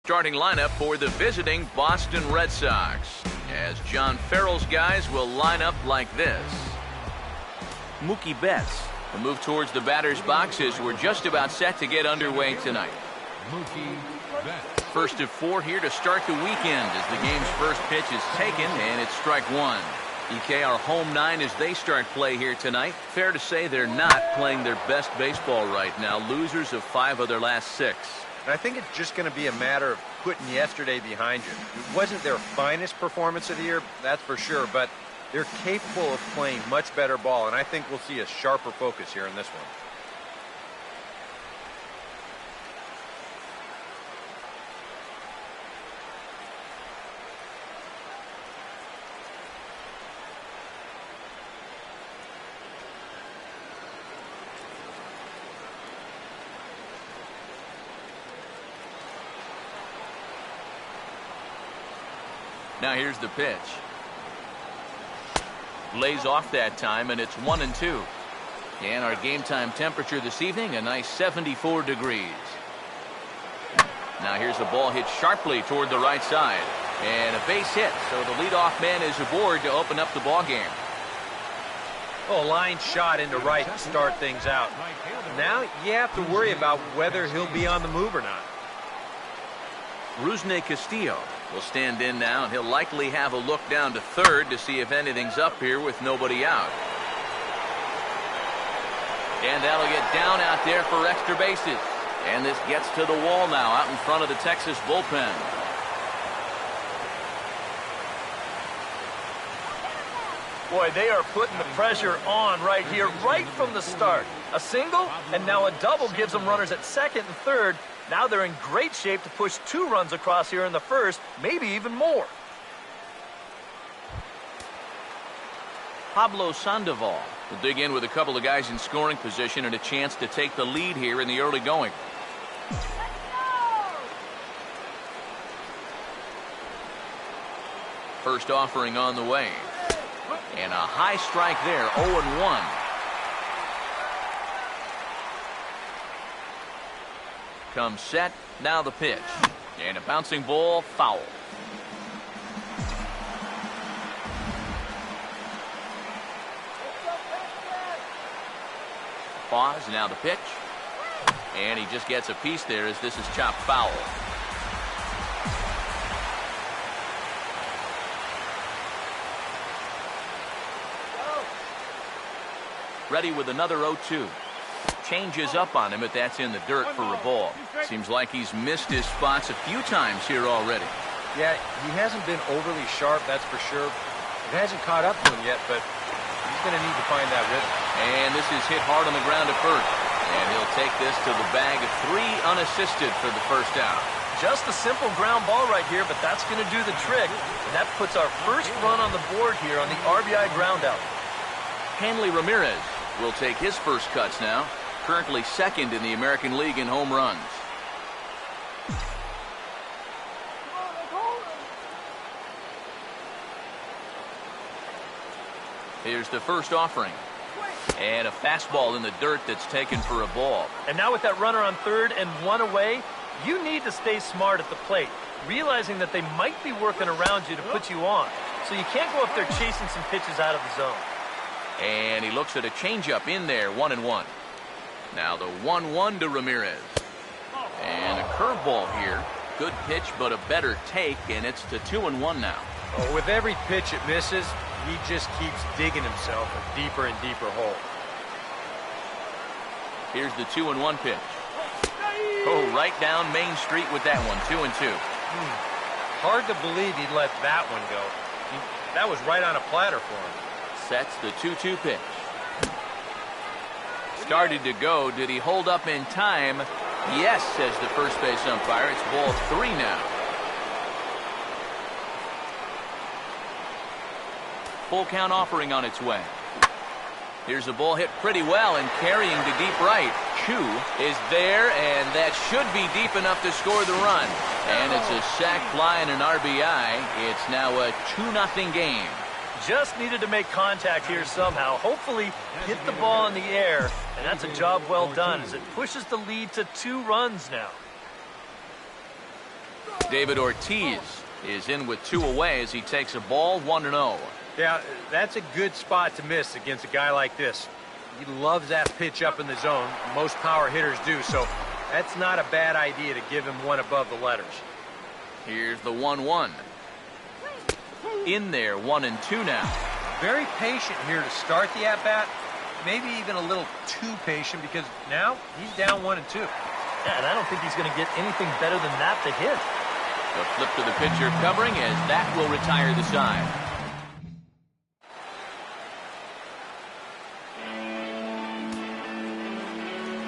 Starting lineup for the visiting Boston Red Sox, as John Farrell's guys will line up like this. Mookie Betts will move towards the batter's box as we're just about set to get underway tonight. First of 4 here to start the weekend as the game's first pitch is taken, and it's strike one. EK, our home 9 as they start play here tonight. Fair to say they're not playing their best baseball right now. Losers of 5 of their last 6. And I think it's just going to be a matter of putting yesterday behind you. It wasn't their finest performance of the year, that's for sure, but they're capable of playing much better ball, and I think we'll see a sharper focus here in this one. Now here's the pitch. Lays off that time, and it's 1-2. And our game time temperature this evening, a nice 74 degrees. Now here's the ball hit sharply toward the right side. And a base hit, so the leadoff man is aboard to open up the ball game. Oh, line shot into right to start things out. Now you have to worry about whether he'll be on the move or not. Rusney Castillo will stand in now, and he'll likely have a look down to third to see if anything's up here with nobody out. And that'll get down out there for extra bases. And this gets to the wall now out in front of the Texas bullpen. Boy, they are putting the pressure on right here, right from the start. A single, and now a double gives them runners at second and third. Now they're in great shape to push 2 runs across here in the first, maybe even more. Pablo Sandoval will dig in with a couple of guys in scoring position and a chance to take the lead here in the early going. First offering on the way. And a high strike there, 0-1. Comes set, now the pitch. And a bouncing ball, foul. Pause, now the pitch. And he just gets a piece there as this is chopped foul. Ready with another 0-2. Changes up on him, but that's in the dirt for a ball. Seems like he's missed his spots a few times here already. Yeah, he hasn't been overly sharp, that's for sure. It hasn't caught up to him yet, but he's going to need to find that rhythm. And this is hit hard on the ground at first. And he'll take this to the bag of 3 unassisted for the first out. Just a simple ground ball right here, but that's going to do the trick. And that puts our first run on the board here on the RBI ground out. Hanley Ramirez will take his first cuts now. Currently second in the American League in home runs. Here's the first offering. And a fastball in the dirt that's taken for a ball. And now with that runner on third and 1 away, you need to stay smart at the plate, realizing that they might be working around you to put you on. So you can't go up there chasing some pitches out of the zone. And he looks at a changeup in there, 1-1. Now the 1-1 to Ramirez. And a curveball here. Good pitch, but a better take, and it's to 2-1 now. Oh, with every pitch it misses, he just keeps digging himself a deeper and deeper hole. Here's the 2-1 pitch. Oh, right down Main Street with that one, 2-2. Hard to believe he'd let that one go. That was right on a platter for him. Sets the 2-2 pitch. Started to go. Did he hold up in time? Yes, says the first base umpire. It's ball 3 now. Full count offering on its way. Here's a ball hit pretty well and carrying to deep right. Chu is there, and that should be deep enough to score the run. And it's a sac fly and an RBI. It's now a 2-0 game. Just needed to make contact here somehow. Hopefully hit the ball in the air, and that's a job well done as it pushes the lead to 2 runs now. David Ortiz is in with 2 away as he takes a ball 1-0. Yeah, that's a good spot to miss against a guy like this. He loves that pitch up in the zone. Most power hitters do, so that's not a bad idea to give him one above the letters. Here's the 1-1. In there, 1-2 now. Very patient here to start the at-bat. Maybe even a little too patient because now he's down 1-2. Yeah, and I don't think he's going to get anything better than that to hit. The flip to the pitcher covering as that will retire the side.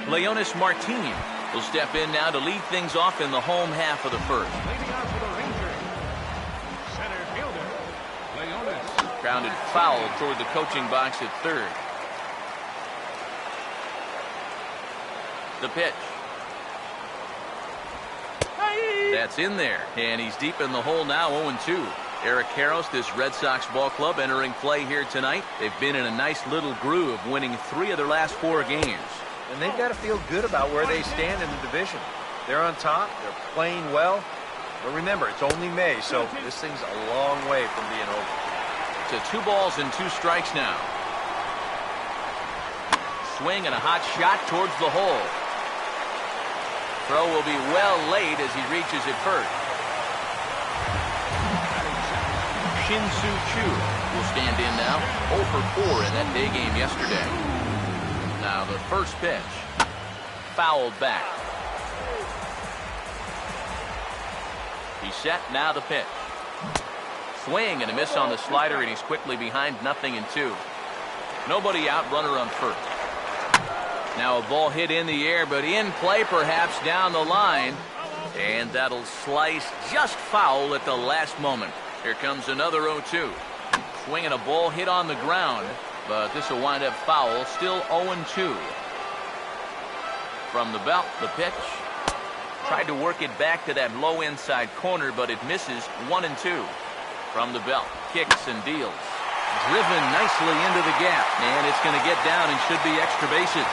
Leonis Martin will step in now to lead things off in the home half of the first. Leading out for the Rangers, center fielder, Leonis. Grounded foul toward the coaching box at third. The pitch. That's in there, and he's deep in the hole now, 0-2. Eric Karros, this Red Sox ball club, entering play here tonight. They've been in a nice little groove, winning 3 of their last 4 games. And they've got to feel good about where they stand in the division. They're on top. They're playing well. But remember, it's only May, so this thing's a long way from being over. To 2 balls and 2 strikes now. Swing and a hot shot towards the hole. Throw will be well late as he reaches it first. Shin-Soo Choo will stand in now. 0 for 4 in that day game yesterday. Now the first pitch. Fouled back. He's set. Now the pitch. Swing and a miss on the slider, and he's quickly behind 0-2. Nobody out, runner on first. Now a ball hit in the air, but in play perhaps down the line. And that'll slice just foul at the last moment. Here comes another 0-2. Swinging a ball hit on the ground, but this will wind up foul. Still 0-2. From the belt, the pitch. Tried to work it back to that low inside corner, but it misses. 1-2. From the belt, kicks and deals. Driven nicely into the gap, and it's going to get down and should be extra bases.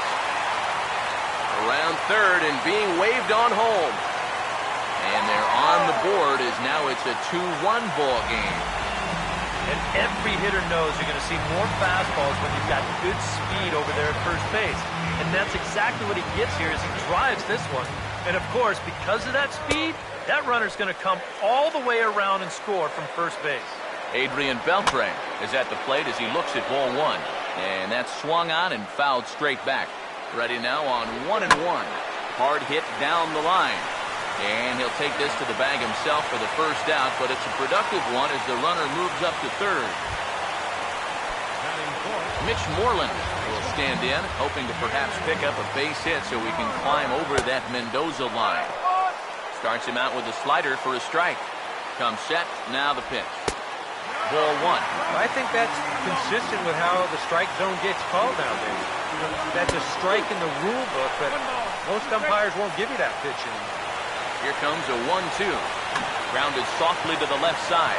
Around third and being waved on home. And they're on the board as now it's a 2-1 ball game. And every hitter knows you're going to see more fastballs when you've got good speed over there at first base. And that's exactly what he gets here as he drives this one. And of course, because of that speed, that runner's going to come all the way around and score from first base. Adrian Beltre is at the plate as he looks at ball 1. And that's swung on and fouled straight back. Ready now on 1-1. Hard hit down the line. And he'll take this to the bag himself for the first out, but it's a productive one as the runner moves up to third. Mitch Moreland will stand in, hoping to perhaps pick up a base hit so we can climb over that Mendoza line. Starts him out with a slider for a strike. Comes set, now the pitch. Ball 1. I think that's consistent with how the strike zone gets called nowadays. That's a strike in the rule book, but most umpires won't give you that pitch anymore. Here comes a 1-2. Grounded softly to the left side.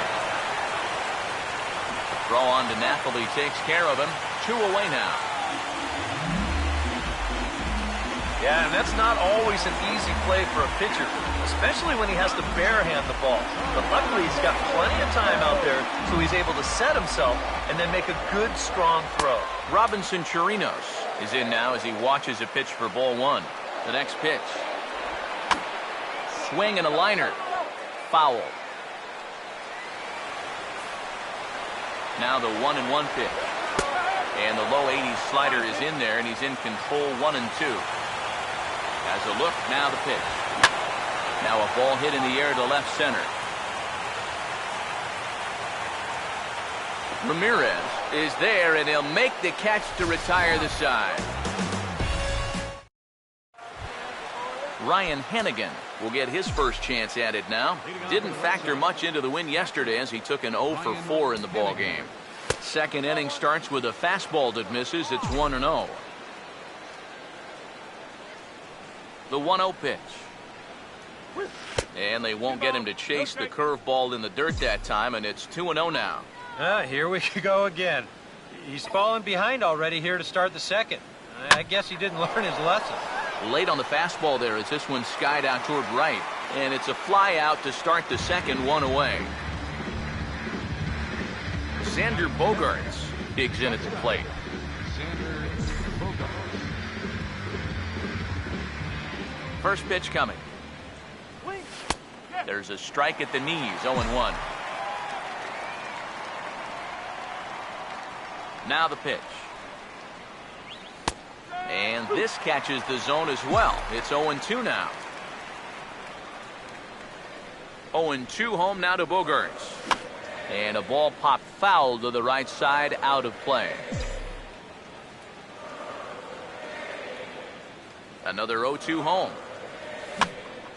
Throw on to Napoli takes care of him. 2 away now. Yeah, and that's not always an easy play for a pitcher, especially when he has to barehand the ball. But luckily, he's got plenty of time out there, so he's able to set himself and then make a good, strong throw. Robinson Chirinos is in now as he watches a pitch for ball 1. The next pitch. Swing and a liner. Foul. Now the 1-1 pitch. And the low 80s slider is in there, and he's in control 1-2. Has a look, now the pitch. Now a ball hit in the air to left center. Ramirez is there, and he'll make the catch to retire the side. Ryan Hennigan will get his first chance at it now. Didn't factor much into the win yesterday as he took an 0 for 4 in the ball game. Second inning starts with a fastball that misses. It's 1-0. The 1-0 pitch. And they won't get him to chase the curveball in the dirt that time, and it's 2-0 now. Here we go again. He's fallen behind already here to start the second. I guess he didn't learn his lesson. Late on the fastball there as this one skied out toward right. And it's a fly out to start the second, one away. Xander Bogaerts digs in at the plate. First pitch coming. There's a strike at the knees, 0-1. Now the pitch. And this catches the zone as well. It's 0-2 now. 0-2 home now to Bogaerts. And a ball popped foul to the right side, out of play. Another 0-2 home.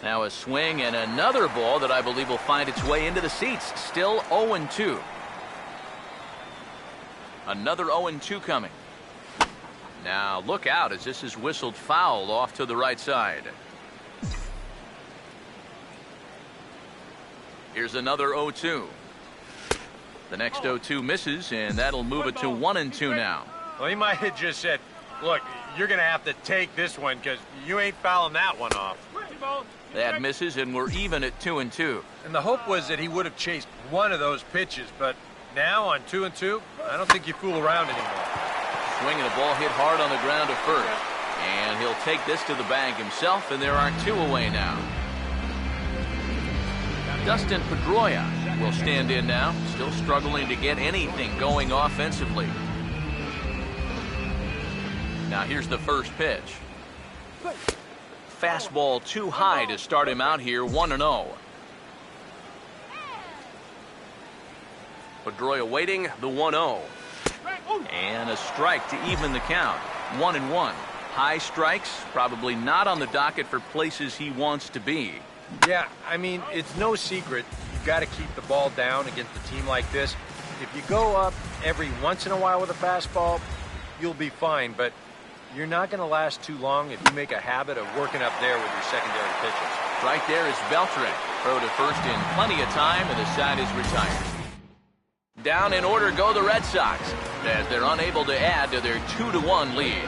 Now a swing and another ball that I believe will find its way into the seats. Still 0-2. Another 0-2 coming. Now look out as this is whistled foul off to the right side. Here's another 0-2. The next 0-2 misses, and that'll move it to 1-2 now. Well, he might have just said, look, you're going to have to take this one because you ain't fouling that one off. That misses, and we're even at 2-2. And the hope was that he would have chased one of those pitches, but now on 2-2, I don't think you fool around anymore. Swinging a ball hit hard on the ground to first. And he'll take this to the bag himself, and there are 2 away now. Dustin Pedroia will stand in now, still struggling to get anything going offensively. Now here's the first pitch. Fastball too high to start him out here, 1-0. Pedroia waiting, the 1-0. And a strike to even the count, 1-1. High strikes, probably not on the docket for places he wants to be. Yeah, I mean, it's no secret. You've got to keep the ball down against a team like this. If you go up every once in a while with a fastball, you'll be fine. But you're not going to last too long if you make a habit of working up there with your secondary pitches. Right there is Beltre. Throw to first in plenty of time, and the side is retired. Down in order go the Red Sox, as they're unable to add to their 2-1 lead.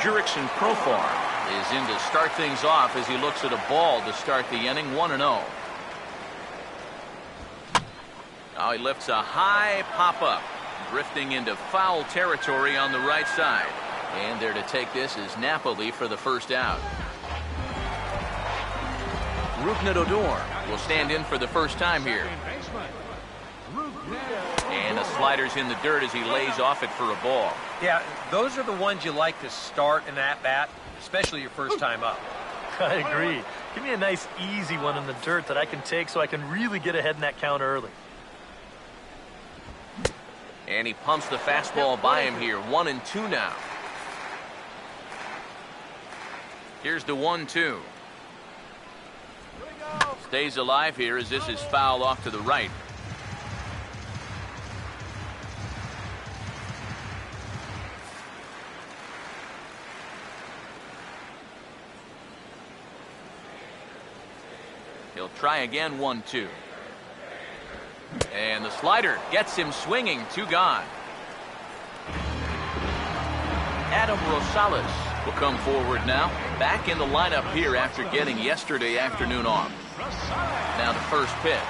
Jurickson Profar is in to start things off as he looks at a ball to start the inning, 1-0. Now he lifts a high pop-up, drifting into foul territory on the right side. And there to take this is Napoli for the first out. Rougned Odor will stand in for the first time here. And the slider's in the dirt as he lays off it for a ball. Yeah, those are the ones you like to start in that bat, especially your first time up. I agree. Give me a nice easy one in the dirt that I can take so I can really get ahead in that count early. And he pumps the fastball by him here, 1-2 now. Here's the 1-2. Stays alive here as this is foul off to the right. He'll try again, 1-2. And the slider gets him swinging, 2 gone. Adam Rosales will come forward now, back in the lineup here after getting yesterday afternoon off. Now the first pitch.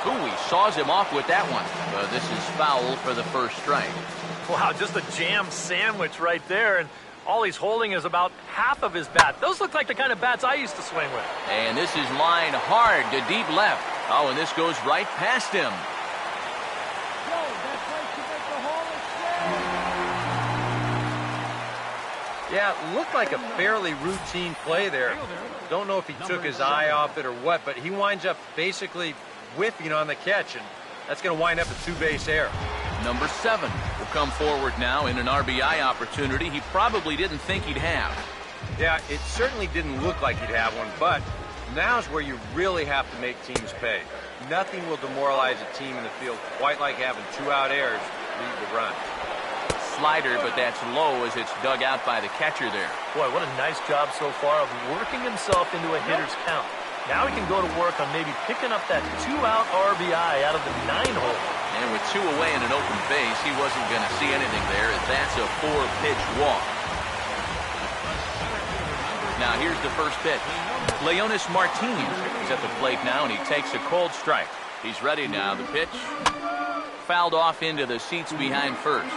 Ooh, he saws him off with that one. This is foul for the first strike. Wow, just a jam sandwich right there, and all he's holding is about half of his bat. Those look like the kind of bats I used to swing with. And this is lined hard to deep left. Oh, and this goes right past him. Yeah, it looked like a fairly routine play there. Don't know if he took his eye off it or what, but he winds up basically whiffing on the catch, and that's going to wind up a 2-base error. Number 7 will come forward now in an RBI opportunity he probably didn't think he'd have. Yeah, it certainly didn't look like he'd have one, but now's where you really have to make teams pay. Nothing will demoralize a team in the field quite like having 2-out errors lead the run. Slider, but that's low as it's dug out by the catcher there. Boy, what a nice job so far of working himself into a hitter's count. Now he can go to work on maybe picking up that 2-out RBI out of the 9 hole. And with 2 away and an open base, he wasn't going to see anything there, as that's a 4-pitch walk. Now here's the first pitch. Leonis Martinez is at the plate now, and he takes a cold strike. He's ready now. The pitch fouled off into the seats behind first.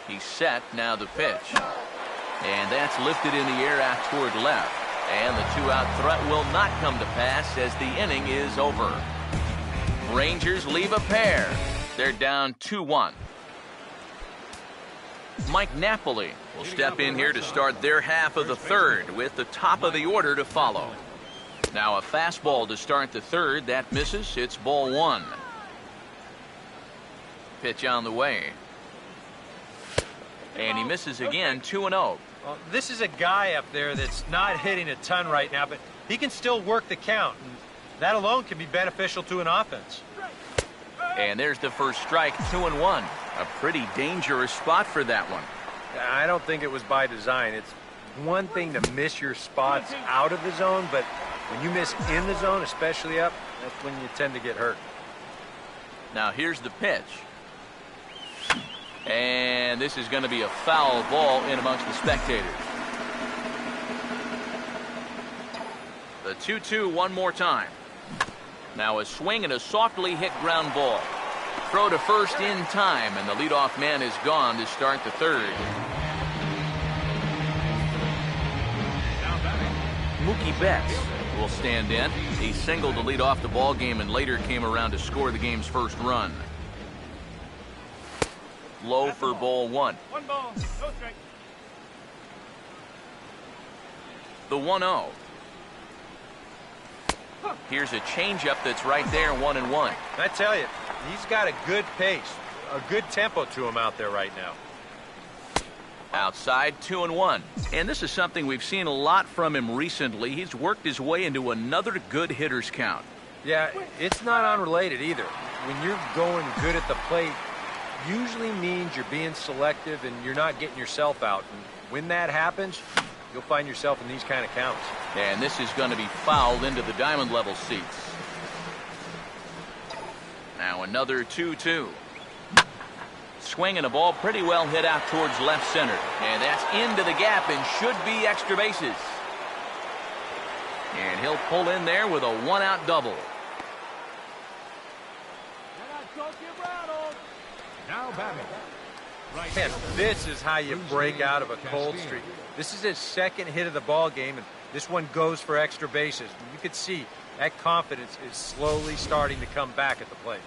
He's set. Now the pitch. And that's lifted in the air out toward left. And the 2-out threat will not come to pass as the inning is over. Rangers leave a pair. They're down 2-1. Mike Napoli will step in here to start their half of the third with the top of the order to follow. Now a fastball to start the third. That misses. It's ball 1. Pitch on the way. And he misses again. 2-0. Well, this is a guy up there that's not hitting a ton right now, but he can still work the count. And that alone can be beneficial to an offense. And there's the first strike. 2-1. A pretty dangerous spot for that one. I don't think it was by design. It's one thing to miss your spots out of the zone, but when you miss in the zone, especially up, that's when you tend to get hurt. Now here's the pitch. And this is going to be a foul ball in amongst the spectators. The 2-2 one more time. Now a swing and a softly hit ground ball. Throw to first in time, and the leadoff man is gone to start the third. Mookie Betts will stand in. He singled to lead off the ball game and later came around to score the game's first run. Low for ball 1. 1 ball, no strike. The 1-0. Here's a changeup that's right there, 1-1. I tell you, he's got a good pace, a good tempo to him out there right now. Outside, 2-1. And this is something we've seen a lot from him recently. He's worked his way into another good hitter's count. Yeah, it's not unrelated either. When you're going good at the plate, usually means you're being selective and you're not getting yourself out. And when that happens, you'll find yourself in these kind of counts. And this is going to be fouled into the diamond level seats. Now another 2-2. Swinging a ball pretty well hit out towards left center. And that's into the gap and should be extra bases. And he'll pull in there with a 1-out double. Now batting. Right. And this is how you break out of a cold streak. This is his second hit of the ball game, and this one goes for extra bases. You can see that confidence is slowly starting to come back at the plate.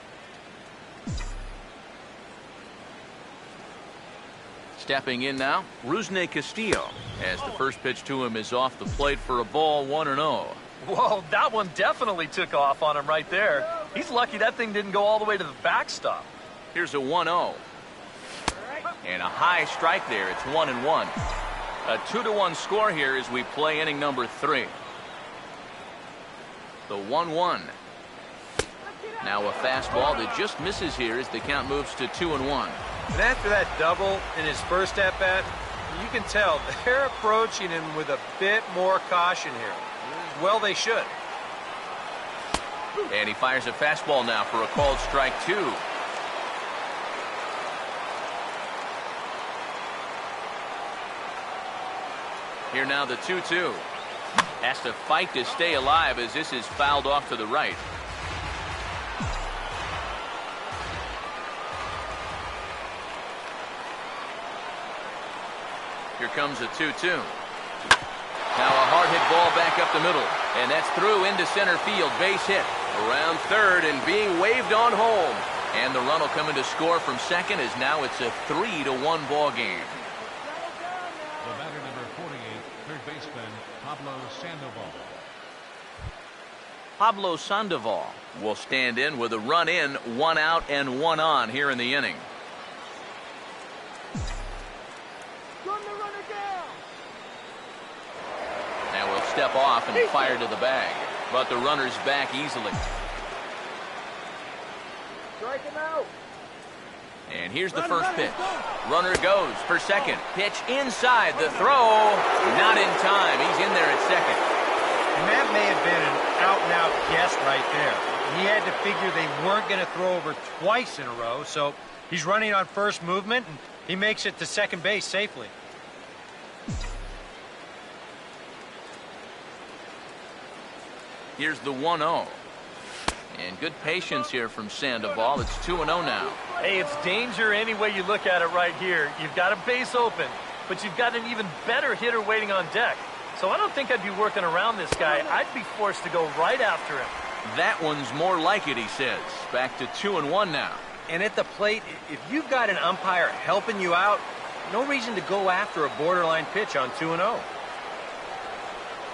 Stepping in now, Rusney Castillo, as the first pitch to him is off the plate for a ball, 1-0. Whoa, that one definitely took off on him right there. He's lucky that thing didn't go all the way to the backstop. Here's a 1-0. And a high strike there. It's 1-1. A 2-1 score here as we play inning number 3. The 1-1. Now a fastball that just misses here as the count moves to 2-1. And after that double in his first at-bat, you can tell they're approaching him with a bit more caution here. Well, they should. And he fires a fastball now for a called strike 2. Here now the 2-2. Has to fight to stay alive as this is fouled off to the right. Here comes a 2-2. Now a hard hit ball back up the middle. And that's through into center field. Base hit. Around third and being waved on home. And the run will come in to score from second as now it's a 3-1 ball game. The batter number 48, third baseman, Pablo Sandoval. Pablo Sandoval will stand in with a run in, 1 out and 1 on here in the inning. Now we'll step off and fire to the bag, but the runner's back easily. Strike him out. And here's the first pitch. Runner goes for second. Pitch inside. The throw. Not in time. He's in there at second. And that may have been an out-and-out guess right there. He had to figure they weren't going to throw over twice in a row, so he's running on first movement, and he makes it to second base safely. Here's the 1-0. And good patience here from Sandoval. It's 2-0 now. Hey, it's danger any way you look at it right here. You've got a base open, but you've got an even better hitter waiting on deck. So I don't think I'd be working around this guy. I'd be forced to go right after him. That one's more like it, he says. Back to 2-1 now. And at the plate, if you've got an umpire helping you out, no reason to go after a borderline pitch on 2-0.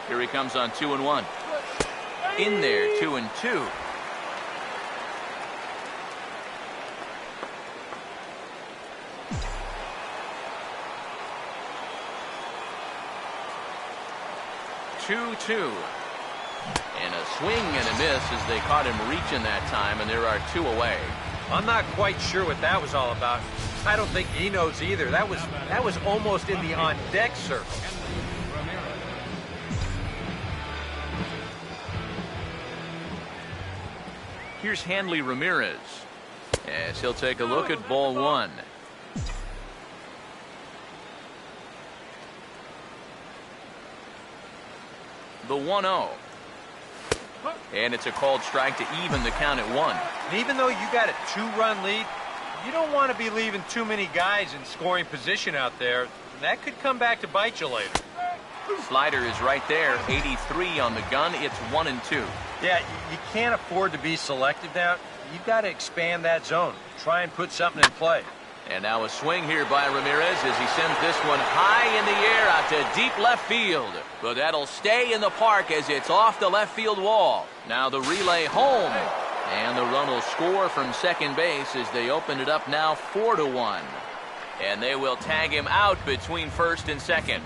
Here he comes on 2-1. In there, 2-2. And a swing and a miss as they caught him reaching that time, and there are 2 away. I'm not quite sure what that was all about. I don't think he knows either. That was almost in the on-deck circle. Here's Hanley Ramirez as he'll take a look at ball 1. The 1-0. And it's a called strike to even the count at 1. And even though you got a 2-run lead, you don't want to be leaving too many guys in scoring position out there. That could come back to bite you later. Slider is right there. 83 on the gun. It's 1-2. Yeah, you can't afford to be selective now. You've got to expand that zone. Try and put something in play. And now a swing here by Ramirez as he sends this one high in the air out to deep left field. But that'll stay in the park as it's off the left field wall. Now the relay home. And the run will score from second base as they open it up now 4-1. And they will tag him out between first and second.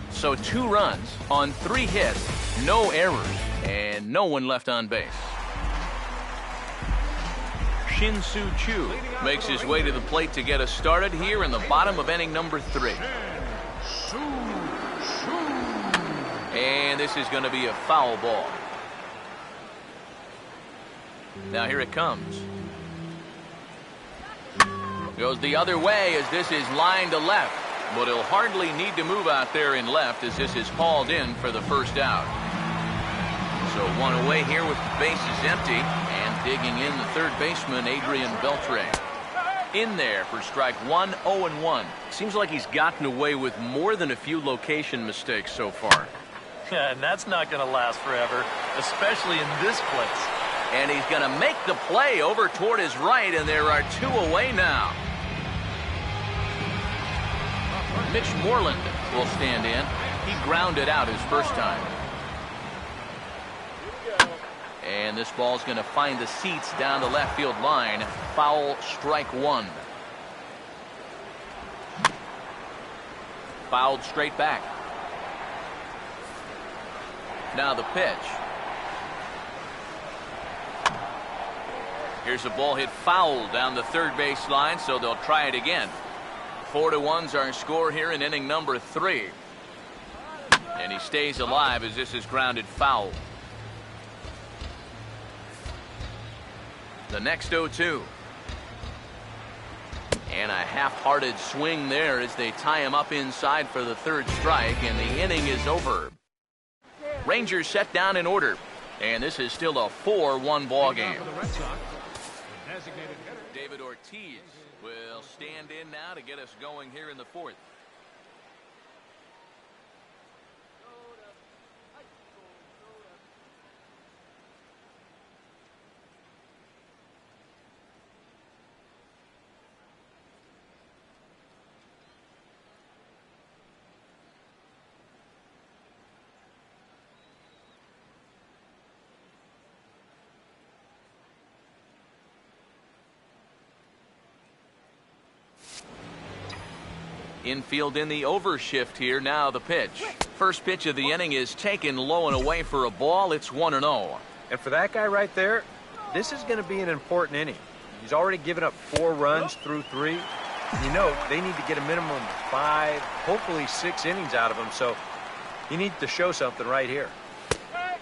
So 2 runs on 3 hits, no errors, and no one left on base. Shin-Soo Choo makes his way to the plate to get us started here in the bottom of inning number 3. And this is going to be a foul ball. Now here it comes. Goes the other way as this is lined to left. But he'll hardly need to move out there in left as this is hauled in for the first out. So 1 away here with the bases empty. And digging in the third baseman, Adrian Beltre. In there for strike 1, 0-1. Seems like he's gotten away with more than a few location mistakes so far. Yeah, and that's not going to last forever, especially in this place. And he's going to make the play over toward his right, and there are 2 away now. Mitch Moreland will stand in. He grounded out his first time. And this ball's going to find the seats down the left field line. Foul, strike 1. Fouled straight back. Now the pitch. Here's a ball hit foul down the third base line, so they'll try it again. 4-1's our score here in inning number 3. And he stays alive as this is grounded foul. The next 0-2. And a half-hearted swing there as they tie him up inside for the third strike, and the inning is over. Rangers set down in order, and this is still a 4-1 ball game. David Ortiz will stand in now to get us going here in the 4th. Infield in the overshift here. Now the pitch. First pitch of the inning is taken low and away for a ball. It's 1-0. And for that guy right there, this is going to be an important inning. He's already given up 4 runs through 3. You know, they need to get a minimum of 5, hopefully 6 innings out of him, so he needs to show something right here.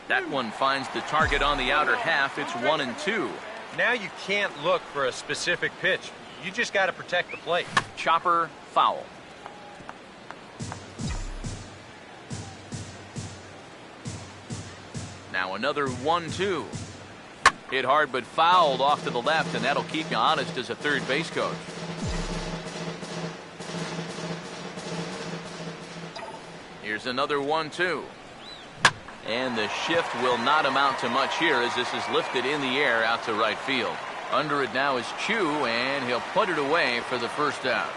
That one finds the target on the outer half. It's 1-2. Now you can't look for a specific pitch. You just got to protect the plate. Chopper, foul. Now another 1-2. Hit hard but fouled off to the left, and that'll keep you honest as a third base coach. Here's another 1-2. And the shift will not amount to much here as this is lifted in the air out to right field. Under it now is Chu, and he'll put it away for the first out.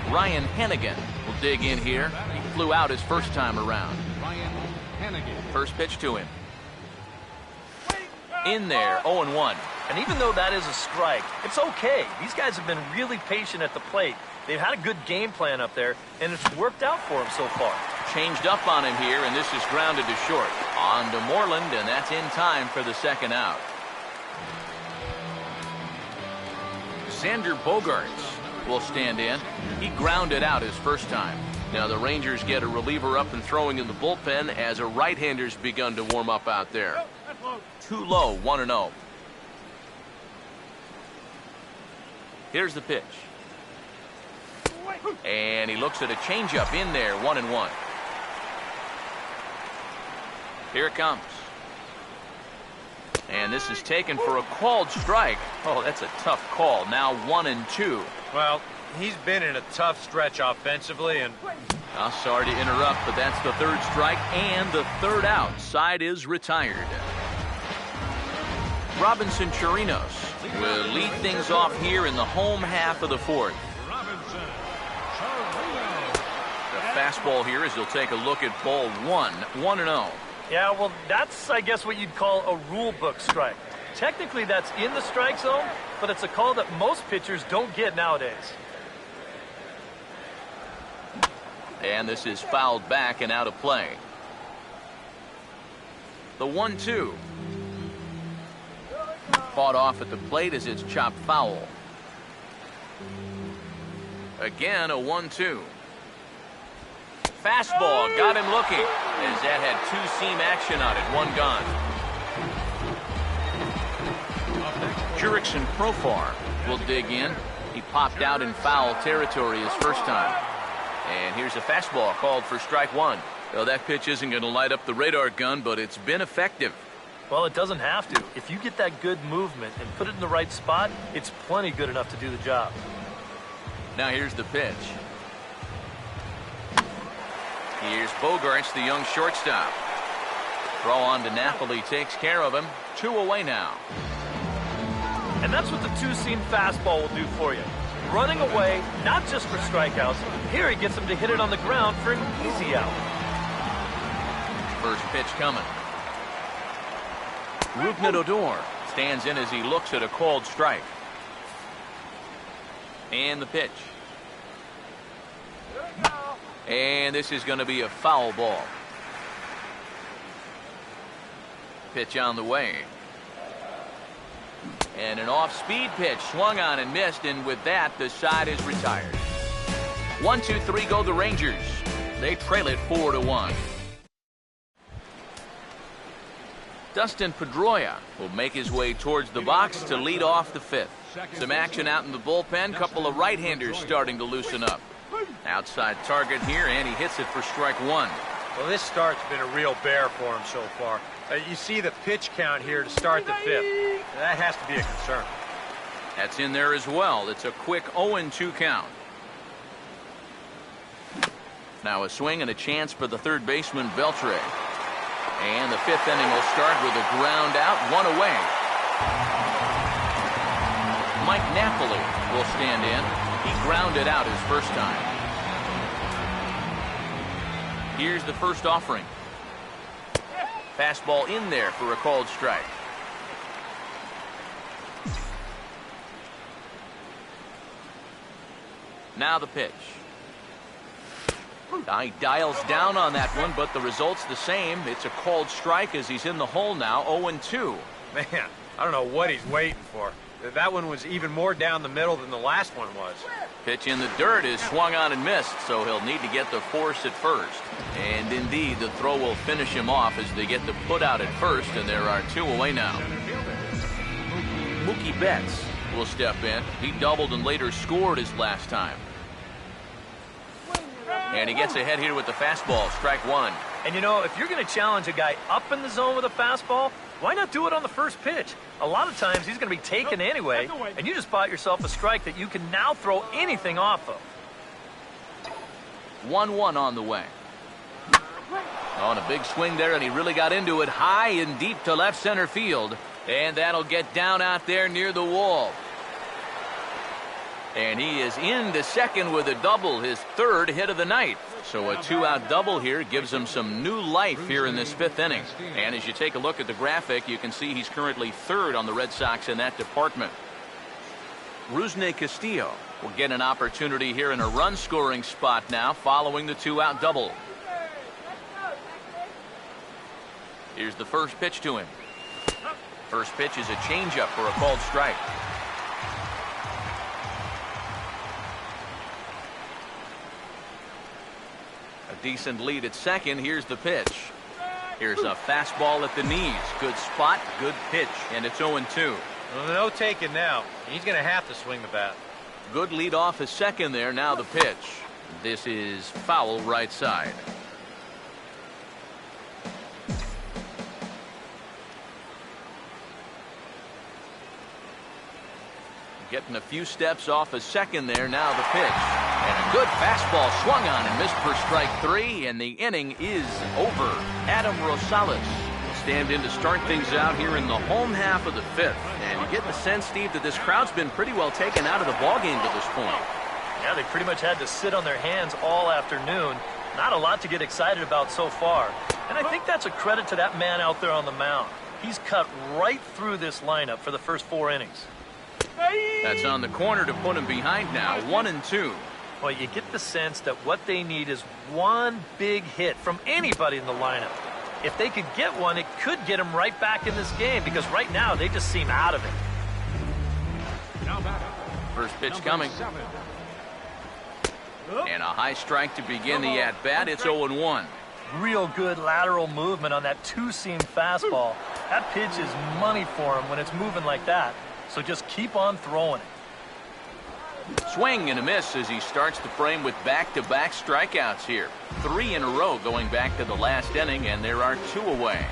Ryan Hennigan will dig in here. He flew out his first time around. Ryan Hennigan. First pitch to him. In there, 0-1. And even though that is a strike, it's okay. These guys have been really patient at the plate. They've had a good game plan up there, and it's worked out for them so far. Changed up on him here, and this is grounded to short. On to Moreland, and that's in time for the second out. Xander Bogaerts will stand in. He grounded out his first time. Now the Rangers get a reliever up and throwing in the bullpen as a right-hander's begun to warm up out there. Too low, 1-0. Here's the pitch. And he looks at a changeup in there, 1-1. Here it comes. And this is taken for a called strike. Oh, that's a tough call. Now 1-2. Well, he's been in a tough stretch offensively, and I'm sorry to interrupt, but that's the third strike and the third out. Side is retired. Robinson Chirinos will lead things off here in the home half of the fourth. Robinson Chirinos. The fastball here as he'll take a look at ball 1-0. Yeah, well, that's, I guess, what you'd call a rule book strike. Technically, that's in the strike zone, but it's a call that most pitchers don't get nowadays. And this is fouled back and out of play. The 1-2. Fought off at the plate as it's chopped foul. Again, a 1-2. Fastball got him looking as that had two-seam action on it. One gone. Jurickson Profar will dig in. He popped out in foul territory his first time. And here's a fastball called for strike one. Well, that pitch isn't going to light up the radar gun, but it's been effective. Well, it doesn't have to. If you get that good movement and put it in the right spot, it's plenty good enough to do the job. Now here's the pitch. Here's Bogaerts, the young shortstop. Throw on to Napoli takes care of him. 2 away now. And that's what the two-seam fastball will do for you. Running away, not just for strikeouts. Here he gets him to hit it on the ground for an easy out. First pitch coming. Rougned Odor stands in as he looks at a called strike. And the pitch. And this is going to be a foul ball. Pitch on the way. And an off-speed pitch swung on and missed, and with that, the side is retired. 1-2-3 go the Rangers. They trail it 4-1. Dustin Pedroia will make his way towards the box to lead off the fifth. Some action out in the bullpen. Couple of right-handers starting to loosen up. Outside target here, and he hits it for strike one. well, this start's been a real bear for him so far. You see the pitch count here to start the fifth. That has to be a concern. That's in there as well. It's a quick 0-2 count. Now a swing and a chance for the third baseman, Beltre. And the fifth inning will start with a ground out, one away. Mike Napoli will stand in. He grounded out his first time. Here's the first offering. Fastball in there for a called strike. Now the pitch. He dials down on that one, but the result's the same. It's a called strike as he's in the hole now, 0-2. Man, I don't know what he's waiting for. That one was even more down the middle than the last one was. Pitch in the dirt is swung on and missed, so he'll need to get the force at first. And indeed, the throw will finish him off as they get the put out at first, and there are 2 away now. Mookie Betts will step in. He doubled and later scored his last time. And he gets ahead here with the fastball, strike 1. And you know, if you're going to challenge a guy up in the zone with a fastball, why not do it on the first pitch? A lot of times he's going to be taken anyway, and you just bought yourself a strike that you can now throw anything off of. 1-1 on the way. On a big swing there, and he really got into it high and deep to left center field. And that'll get down out there near the wall. And he is into second with a double, his 3rd hit of the night. So a 2-out double here gives him some new life here in this 5th inning. And as you take a look at the graphic, you can see he's currently 3rd on the Red Sox in that department. Rusney Castillo will get an opportunity here in a run-scoring spot now following the 2-out double. Here's the first pitch to him. First pitch is a changeup for a called strike. A decent lead at second. Here's the pitch. Here's a fastball at the knees. Good spot, good pitch, and it's 0-2. Well, no taking now. He's going to have to swing the bat. Good lead off at second there. Now the pitch. This is foul right side. Getting a few steps off a second there. Now the pitch. And a good fastball swung on and missed for strike 3. And the inning is over. Adam Rosales will stand in to start things out here in the home half of the 5th. And you get the sense, Steve, that this crowd's been pretty well taken out of the ballgame to this point. Yeah, they pretty much had to sit on their hands all afternoon. Not a lot to get excited about so far. And I think that's a credit to that man out there on the mound. He's cut right through this lineup for the first 4 innings. That's on the corner to put him behind now. 1-2. Well, you get the sense that what they need is one big hit from anybody in the lineup. If they could get one, it could get them right back in this game because right now they just seem out of it. First pitch coming. And a high strike to begin the at-bat. It's 0-1. Real good lateral movement on that 2-seam fastball. That pitch is money for him when it's moving like that. So just keep on throwing it. Swing and a miss as he starts the frame with back-to-back strikeouts here. 3 in a row going back to the last inning, and there are 2 away.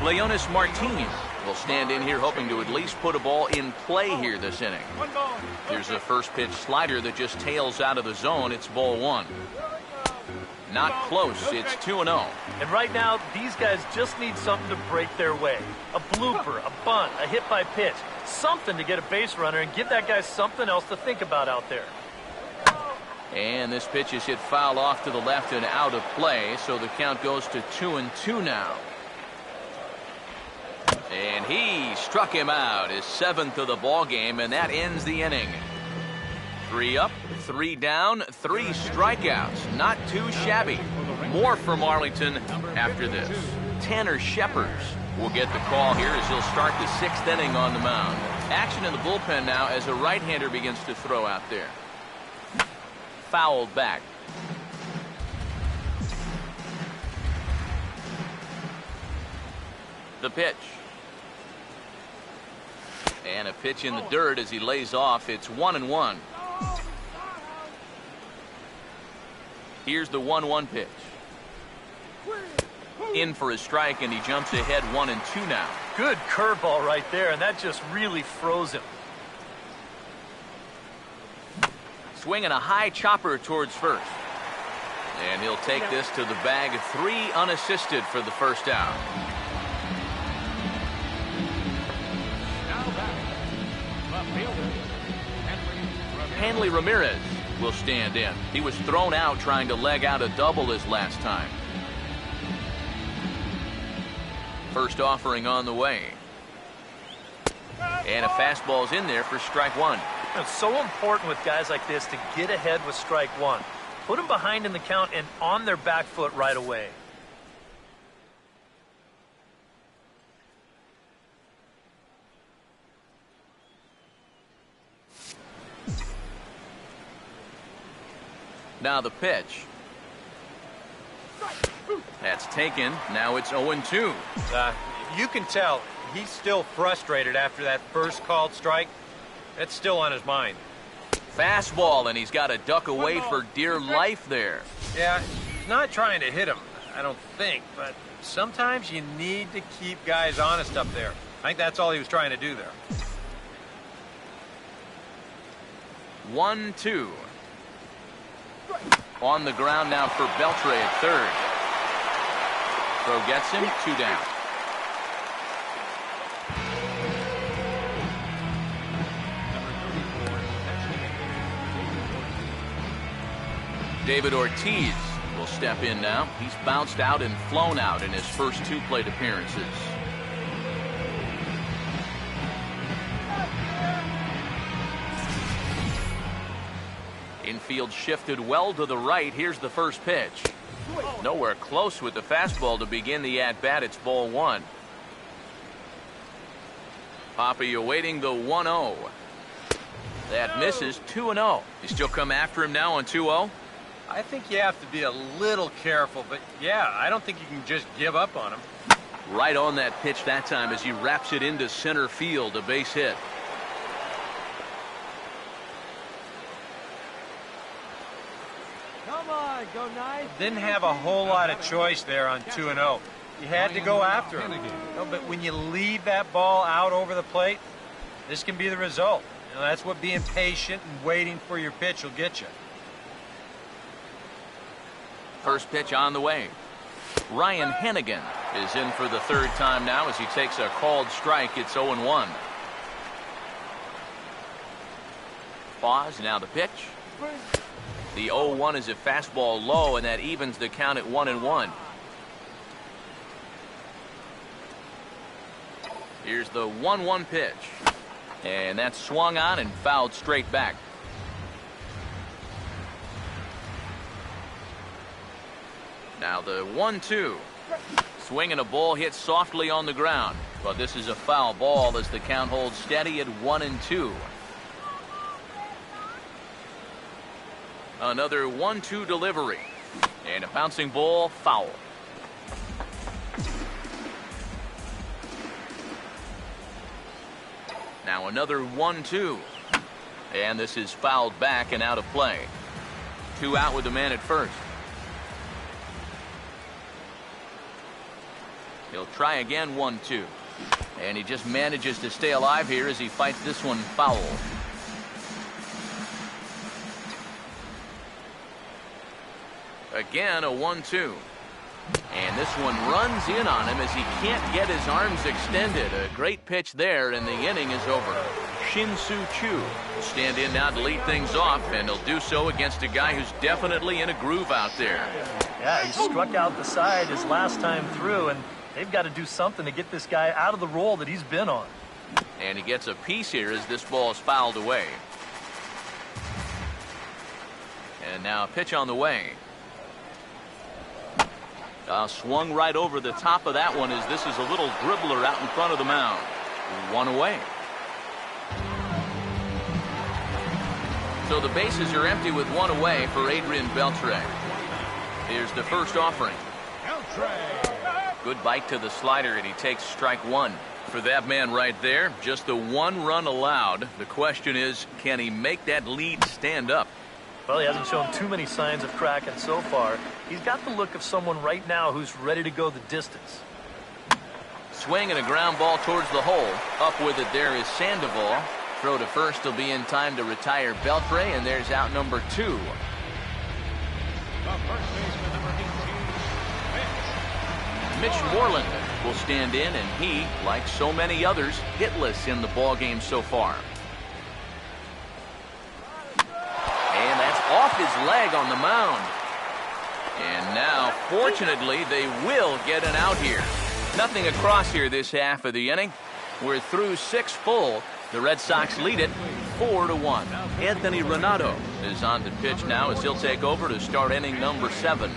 Leonis Martinez will stand in here hoping to at least put a ball in play here this inning. Here's a first pitch slider that just tails out of the zone. It's ball 1. Not close. It's 2-0. And right now, these guys just need something to break their way. A blooper, a bunt, a hit by pitch. Something to get a base runner and give that guy something else to think about out there. And this pitch is hit foul off to the left and out of play, so the count goes to 2-2 now. And he struck him out, his 7th of the ball game, and that ends the inning. 3 up, 3 down, 3 strikeouts. Not too shabby. More from Arlington after this. Tanner Shepherds will get the call here as he'll start the 6th inning on the mound. Action in the bullpen now as a right-hander begins to throw out there. Fouled back. The pitch. And a pitch in the dirt as he lays off. It's 1-1. Here's the 1-1 pitch. In for a strike, and he jumps ahead 1-2 now. Good curveball right there, and that just really froze him. Swinging a high chopper towards first. And he'll take this to the bag. 3 unassisted for the first out. Hanley Ramirez will stand in. He was thrown out trying to leg out a double his last time. First offering on the way. And a fastball's in there for strike 1. It's so important with guys like this to get ahead with strike 1. Put them behind in the count and on their back foot right away. Now the pitch. That's taken. Now it's 0-2. You can tell he's still frustrated after that first called strike. That's still on his mind. Fastball, and he's got to duck away for dear life there. Yeah, he's not trying to hit him, I don't think, but sometimes you need to keep guys honest up there. I think that's all he was trying to do there. 1-2. On the ground now for Beltre at third. Throw gets him, 2 down. David Ortiz will step in now. He's bounced out and flown out in his first 2 plate appearances. Infield shifted well to the right. Here's the first pitch. Nowhere close with the fastball to begin the at-bat. It's ball 1. Poppy awaiting the 1-0. That misses. 2-0. You still come after him now on 2-0? I think you have to be a little careful, but yeah, I don't think you can just give up on him. Right on that pitch that time as he wraps it into center field, a base hit. Come on, go nice. Didn't have a whole lot of choice there on 2-0. You had to go after him. No, but when you leave that ball out over the plate, this can be the result. That's what being patient and waiting for your pitch will get you. First pitch on the way. Ryan Hennigan is in for the 3rd time now as he takes a called strike. It's 0-1. Pause. Now the pitch. The 0-1 is a fastball low, and that evens the count at 1-1. Here's the 1-1 pitch. And that's swung on and fouled straight back. Now the 1-2. Swing and a ball hit softly on the ground. But this is a foul ball as the count holds steady at 1-2. Another 1-2 delivery. And a bouncing ball, foul. Now another 1-2. And this is fouled back and out of play. 2 out with the man at first. He'll try again, 1-2. And he just manages to stay alive here as he fights this one foul. Again, a 1-2. And this one runs in on him as he can't get his arms extended. A great pitch there, and the inning is over. Shin-Soo Choo will stand in now to lead things off, and he'll do so against a guy who's definitely in a groove out there. Yeah, he struck out the side his last time through, and they've got to do something to get this guy out of the role that he's been on. And he gets a piece here as this ball is fouled away. And now a pitch on the way. Swung right over the top of that one as this is a little dribbler out in front of the mound. 1 away. So the bases are empty with 1 away for Adrian Beltre. Here's the first offering. Good bite to the slider, and he takes strike 1. For that man right there, just the 1 run allowed. The question is, can he make that lead stand up? Well, he hasn't shown too many signs of cracking so far. He's got the look of someone right now who's ready to go the distance. Swing and a ground ball towards the hole. Up with it there is Sandoval. Throw to first will be in time to retire Beltre, and there's out number 2. The first baseman, number 18, Mitch Moreland will stand in, and he, like so many others, hitless in the ballgame so far. And that's off his leg on the mound. And now, fortunately, they will get an out here. Nothing across here this half of the inning. We're through 6 full. The Red Sox lead it 4-1. Anthony Renato is on to pitch now as he'll take over to start inning number 7.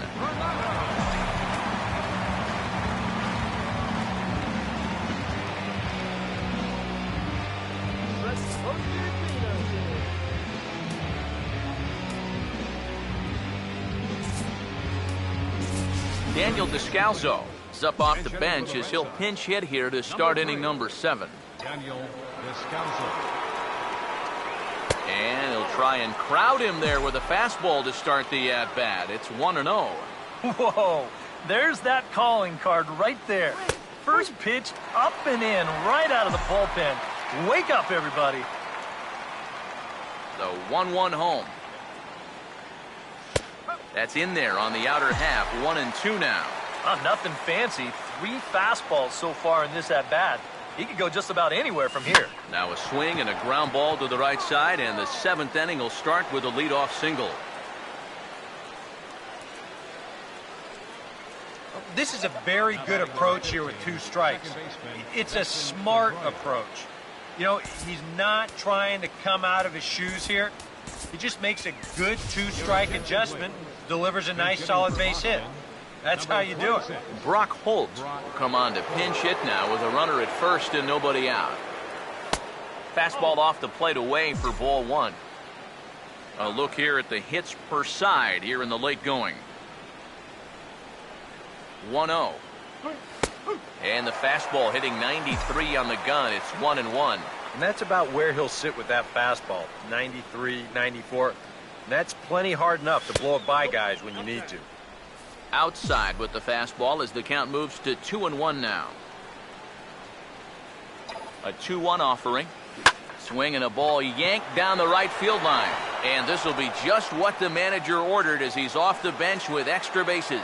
Daniel Descalso is up off the bench as he'll pinch hit here to start inning number 7. Daniel Descalso. And he'll try and crowd him there with a fastball to start the at-bat. It's 1-0. Whoa, there's that calling card right there. First pitch up and in right out of the bullpen. Wake up, everybody. The 1-1 home. That's in there on the outer half. 1-2 now. Nothing fancy. 3 fastballs so far in this at-bat. He could go just about anywhere from here. Now a swing and a ground ball to the right side, and the 7th inning will start with a leadoff single. This is a very good approach here with 2 strikes. It's a smart approach. You know, he's not trying to come out of his shoes here. He just makes a good 2-strike adjustment and delivers a nice solid base hit. That's how you do it. Brock Holt will come on to pinch hit now with a runner at first and nobody out. Fastball off the plate away for ball 1. A look here at the hits per side here in the late going. 1-0. And the fastball hitting 93 on the gun. It's 1-1. And that's about where he'll sit with that fastball. 93, 94. And that's plenty hard enough to blow it by guys when you need to. Outside with the fastball as the count moves to 2-1 now. A 2-1 offering. Swing and a ball yanked down the right field line. And this will be just what the manager ordered as he's off the bench with extra bases.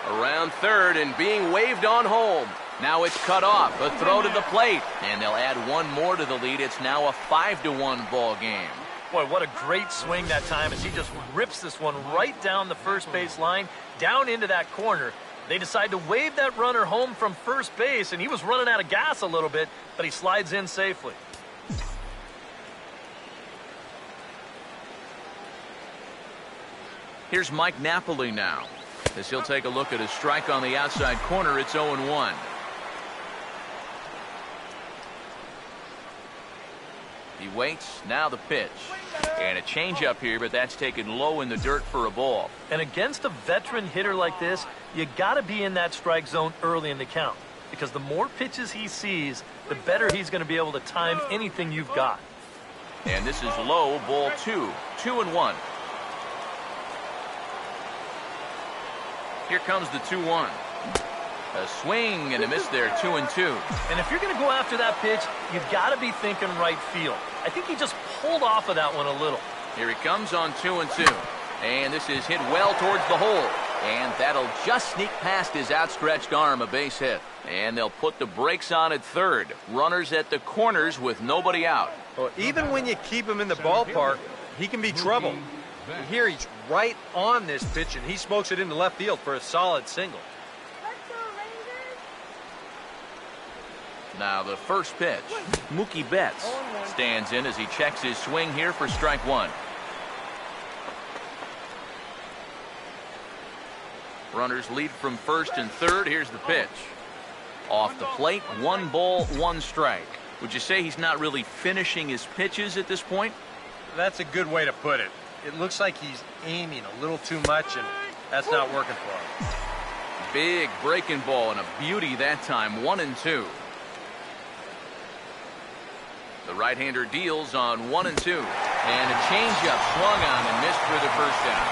Around third and being waved on home. Now it's cut off. A throw to the plate. And they'll add one more to the lead. It's now a 5-1 ball game. Boy, what a great swing that time as he just rips this one right down the first base line, down into that corner. They decide to wave that runner home from first base, and he was running out of gas a little bit, but he slides in safely. Here's Mike Napoli now, as he'll take a look at a strike on the outside corner. It's 0-1. He waits. Now the pitch. And a changeup here, but that's taken low in the dirt for a ball. And against a veteran hitter like this, you got to be in that strike zone early in the count, because the more pitches he sees, the better he's going to be able to time anything you've got. And this is low, ball 2. 2-1. Here comes the 2-1. A swing and a miss there, 2-2. And if you're going to go after that pitch, you've got to be thinking right field. I think he just pulled off of that one a little. Here he comes on 2-2. And this is hit well towards the hole. And that'll just sneak past his outstretched arm, a base hit. And they'll put the brakes on at third. Runners at the corners with nobody out. Well, even when you keep him in the ballpark, he can be trouble. Here he's right on this pitch, and he smokes it into left field for a solid single. Now the first pitch. Mookie Betts stands in as he checks his swing here for strike 1. Runners lead from first and third. Here's the pitch. Off the plate, 1 ball, 1 strike. Would you say he's not really finishing his pitches at this point? That's a good way to put it. It looks like he's aiming a little too much, and that's not working for him. Big breaking ball and a beauty that time, 1-2. The right-hander deals on 1-2. And a changeup swung on and missed for the first out.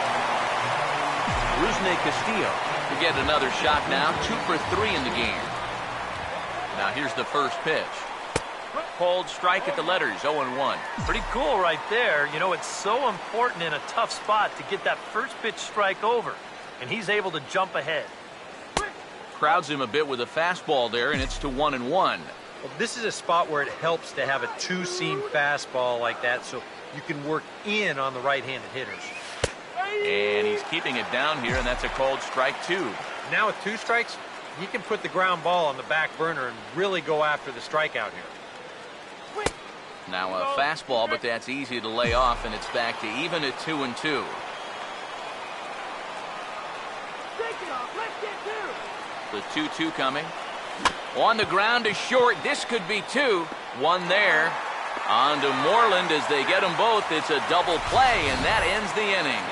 Rusney Castillo to get another shot now, 2 for 3 in the game. Now here's the first pitch. Called strike at the letters, 0-1. Pretty cool right there. You know, it's so important in a tough spot to get that first pitch strike over. And he's able to jump ahead. Crowds him a bit with a fastball there, and it's to 1-1. Well, this is a spot where it helps to have a 2-seam fastball like that, so you can work in on the right-handed hitters. And he's keeping it down here, and that's a called strike 2. Now with 2 strikes, he can put the ground ball on the back burner and really go after the strikeout here. Now a fastball, but that's easy to lay off, and it's back to even at 2-2. The 2-2 coming. On the ground to short. This could be 2. 1 there. On to Moreland as they get them both. It's a double play, and that ends the inning.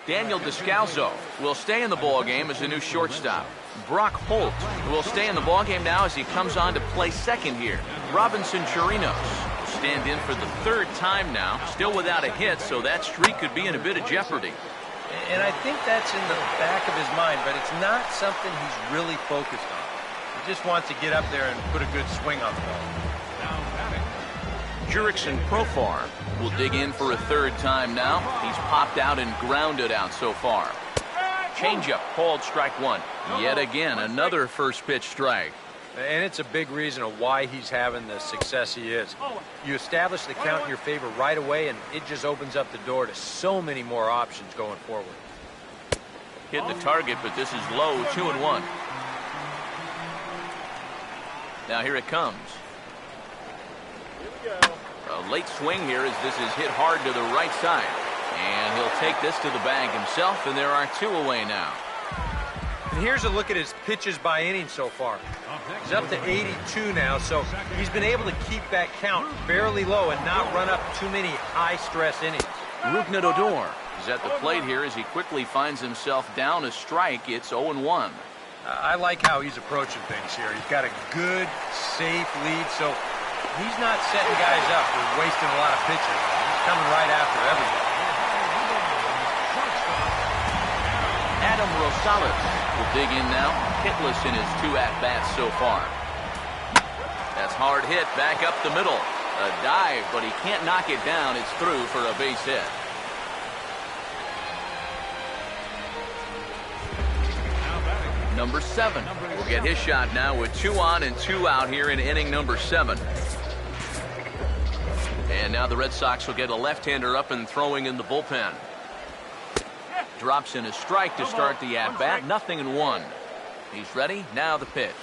Daniel Descalzo will stay in the ball game as a new shortstop. Brock Holt will stay in the ball game now as he comes on to play second here. Robinson Chirinos will stand in for the third time now, still without a hit, so that streak could be in a bit of jeopardy. And I think that's in the back of his mind, but it's not something he's really focused on. He just wants to get up there and put a good swing on the ball. Now batting. Jurickson Profar will dig in for a third time now. He's popped out and grounded out so far. Changeup called strike one. Yet again, another first pitch strike. And it's a big reason of why he's having the success he is. You establish the count in your favor right away, and it just opens up the door to so many more options going forward. Hit the target, but this is low, 2-1. Now here it comes. A late swing here as this is hit hard to the right side. And he'll take this to the bag himself, and there are 2 away now. And here's a look at his pitches by inning so far. He's up to 82 now, so he's been able to keep that count fairly low and not run up too many high-stress innings. Rougned Odor is at the plate here as he quickly finds himself down a strike. It's 0-1. I like how he's approaching things here. He's got a good, safe lead, so he's not setting guys up for wasting a lot of pitches. He's coming right after everything. Adam Rosales will dig in now, hitless in his 2 at-bats so far. That's hard hit back up the middle. A dive, but he can't knock it down. It's through for a base hit. Number 7 will get his shot now with 2 on and 2 out here in inning number 7. And now the Red Sox will get a left-hander up and throwing in the bullpen. Drops in a strike to start the at-bat. 0-1. He's ready. Now the pitch.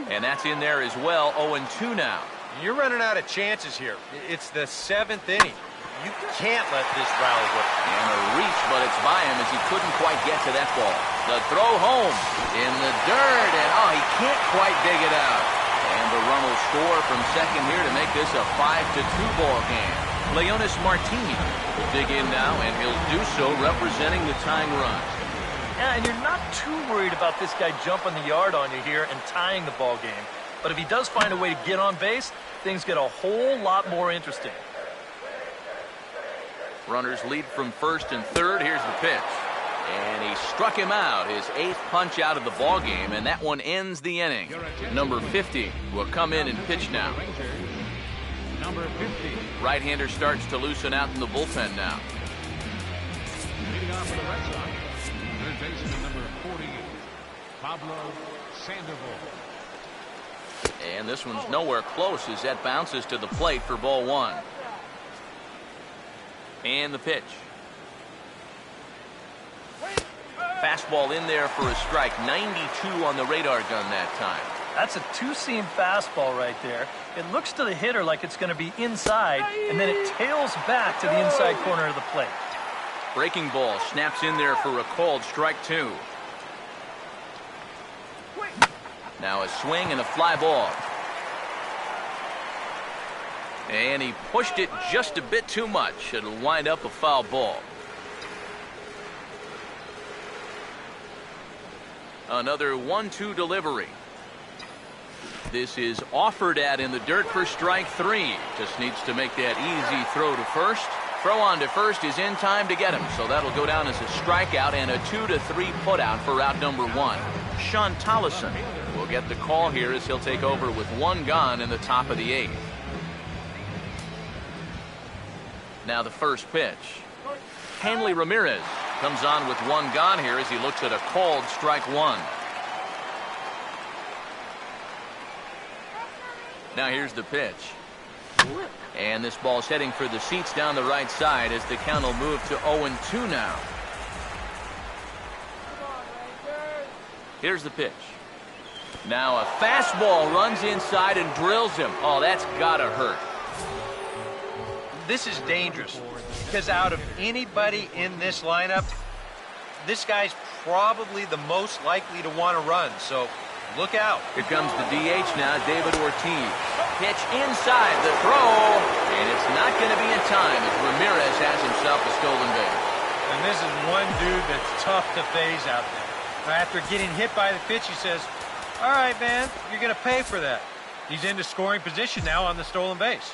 And that's in there as well. 0-2 now. You're running out of chances here. It's the 7th inning. You can't let this rally go. And a reach, but it's by him as he couldn't quite get to that ball. The throw home in the dirt, and he can't quite dig it out. And the run will score from second here to make this a 5-2 ball game. Leonis Martinez will dig in now, and he'll do so representing the tying run. Yeah, and you're not too worried about this guy jumping the yard on you here and tying the ball game. But if he does find a way to get on base, things get a whole lot more interesting. Runners lead from first and third. Here's the pitch. And he struck him out, his 8th punch out of the ball game, and that one ends the inning. Number 50 will come in and pitch now. Number 50. Right-hander starts to loosen out in the bullpen now. Leading off for the Red Sox, third baseman number 48, Pablo Sandoval. And this one's nowhere close as that bounces to the plate for ball 1. And the pitch. Fastball in there for a strike. 92 on the radar gun that time. That's a 2-seam fastball right there. It looks to the hitter like it's going to be inside, and then it tails back to the inside corner of the plate. Breaking ball snaps in there for a called strike 2. Now a swing and a fly ball. And he pushed it just a bit too much. It'll wind up a foul ball. Another 1-2 delivery. This is offered at in the dirt for strike 3. Just needs to make that easy throw to first. Throw on to first is in time to get him, so that'll go down as a strikeout and a 2-3 putout for out number 1. Sean Tollison will get the call here as he'll take over with 1 gone in the top of the 8th. Now the first pitch. Hanley Ramirez comes on with 1 gone here as he looks at a called strike 1. Now here's the pitch. And this ball's heading for the seats down the right side as the count will move to 0-2 now. Here's the pitch. Now a fastball runs inside and drills him. Oh, that's gotta hurt. This is dangerous because out of anybody in this lineup, this guy's probably the most likely to want to run, so look out. Here comes the DH now, David Ortiz. Pitch inside the throw, and it's not going to be in time as Ramirez has himself a stolen base. And this is one dude that's tough to phase out there. Now, after getting hit by the pitch, he says, all right, man, you're going to pay for that. He's into scoring position now on the stolen base.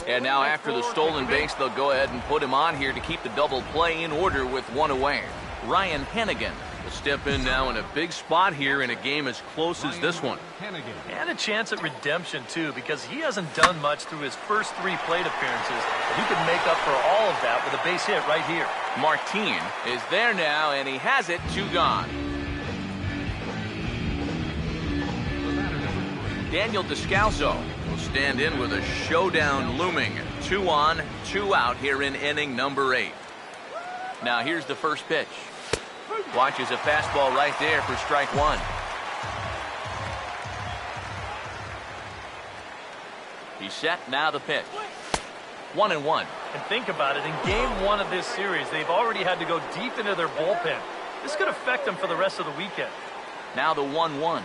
And now after the stolen base, they'll go ahead and put him on here to keep the double play in order with one away. Ryan Hennigan will step in now in a big spot here in a game as close as this one. And a chance at redemption, too, because he hasn't done much through his first 3 plate appearances. But he can make up for all of that with a base hit right here. Martin is there now, and he has it, 2 gone. Daniel Descalso will stand in with a showdown looming. 2 on, 2 out here in inning number 8. Now here's the first pitch. Watches a fastball right there for strike 1. He's set, now the pitch. 1-1. And think about it, in game 1 of this series, they've already had to go deep into their bullpen. This could affect them for the rest of the weekend. Now the 1-1.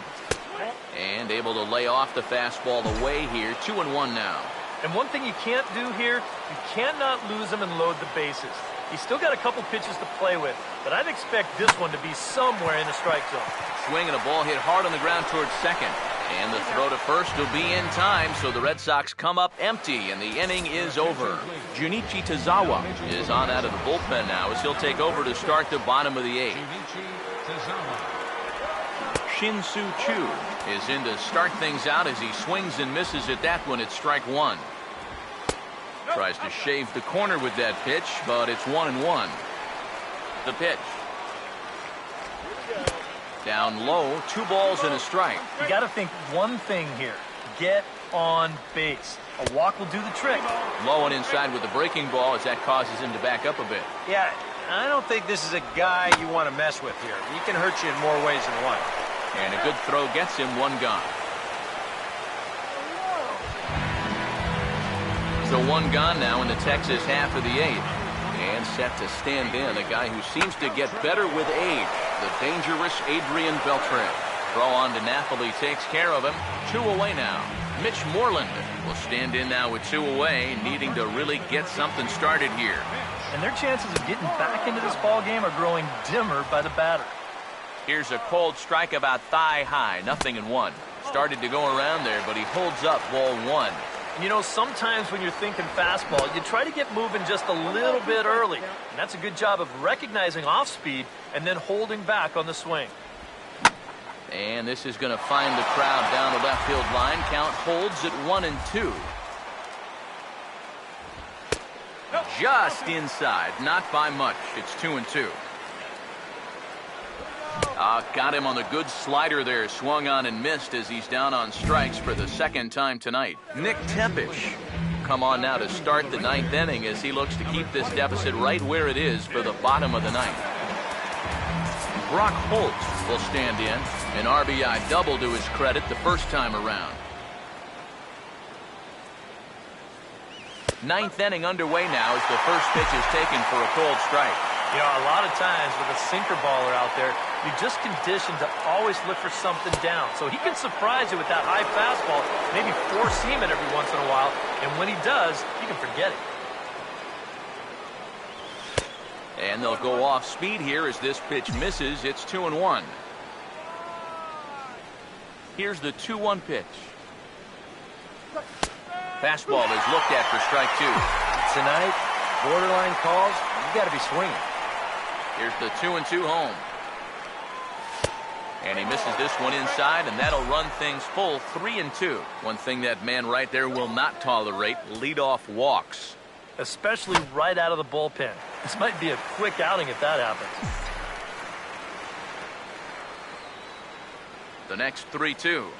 And able to lay off the fastball away here. 2-1 now. And one thing you can't do here, you cannot lose him and load the bases. He's still got a couple pitches to play with, but I'd expect this one to be somewhere in the strike zone. Swing and a ball hit hard on the ground towards second. And the throw to first will be in time, so the Red Sox come up empty, and the inning is over. Junichi Tazawa is on out of the bullpen now as he'll take over to start the bottom of the 8th. Shin-Soo Choo is in to start things out as he swings and misses at that one at strike 1. Tries to shave the corner with that pitch, but it's 1-1. The pitch. Down low, 2 balls and a strike. You got to think one thing here. Get on base. A walk will do the trick. Low and inside with the breaking ball as that causes him to back up a bit. Yeah, I don't think this is a guy you want to mess with here. He can hurt you in more ways than one. And a good throw gets him 1 gone. So 1 gone now in the Texas half of the 8th. And set to stand in, a guy who seems to get better with age, the dangerous Adrian Beltre. Throw on to Napoli takes care of him. 2 away now. Mitch Moreland will stand in now with 2 away, needing to really get something started here. And their chances of getting back into this ball game are growing dimmer by the batter. Here's a cold strike about thigh high, 0-1. Started to go around there, but he holds up ball 1. And you know, sometimes when you're thinking fastball, you try to get moving just a little bit early. And that's a good job of recognizing off speed and then holding back on the swing. And this is going to find the crowd down the left field line. Count holds at 1-2. Just inside, not by much. It's 2-2. Got him on the good slider there. Swung on and missed as he's down on strikes for the 2nd time tonight. Nick Tepish come on now to start the 9th inning as he looks to keep this deficit right where it is for the bottom of the 9th. Brock Holt will stand in. An RBI double to his credit the first time around. 9th inning underway now as the first pitch is taken for a cold strike. You know, a lot of times with a sinker baller out there, you're just conditioned to always look for something down. So he can surprise you with that high fastball, maybe four-seam it every once in a while, and when he does, you can forget it. And they'll go off speed here as this pitch misses. It's 2-1. Here's the 2-1 pitch. Fastball is looked at for strike 2. Tonight, borderline calls, you got to be swinging. Here's the 2-2 home. And he misses this one inside, and that'll run things full 3-2. One thing that man right there will not tolerate, leadoff walks. Especially right out of the bullpen. This might be a quick outing if that happens. The next 3-2.